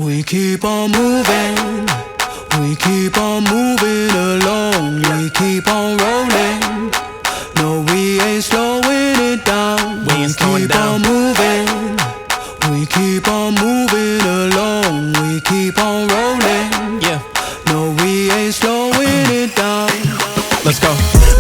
We keep on moving, we keep on moving along, we keep on rolling. No, we ain't slowing it down. We ain't slowing keep down. on moving, we keep on moving along, we keep on rolling. Yeah, No, we ain't slowing it down. let's go.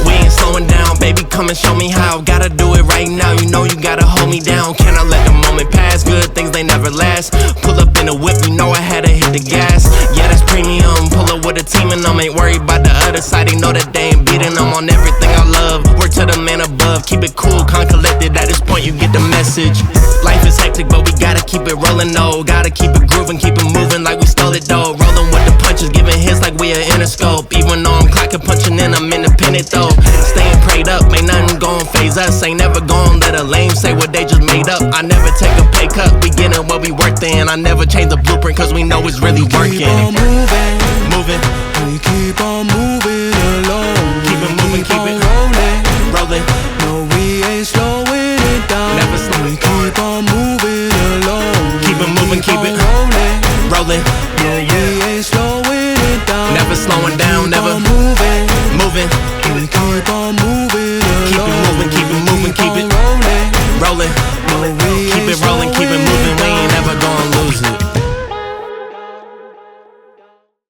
We ain't slowing down, baby, come and show me how. Gotta do it right now, you know you gotta hold me down. Can I let the moment pass? Good things, they never last. Pull up in a whip, you know I had to hit the gas. Yeah, that's premium, pull up with a team and ain't worried about the other side. They know that they ain't beating them on everything I love. Word to the man above, keep it cool, calm, collected. At this point you get the message. Life is hectic, but we gotta keep it rolling, though. Gotta keep it grooving, keep it moving like we stole it, though. Rolling with the punches, giving hits like we are Interscope. Even though I'm clocking, punching in, I'm independent, though. Staying prayed up, ain't nothing gon' phase us. Ain't never gon' let a lame say what they just made up. I never take a pay cut, we getting what we worth in. I never change the blueprint, cause we know it's really working. Keep on moving, Moving, we keep on moving along. keep it moving, keep on it rolling. rolling. No, we ain't slowing it down. Never slow We it down. keep on moving along. Keep it moving, keep on it rolling. rolling. No, we ain't slowing it down. Never slowing down.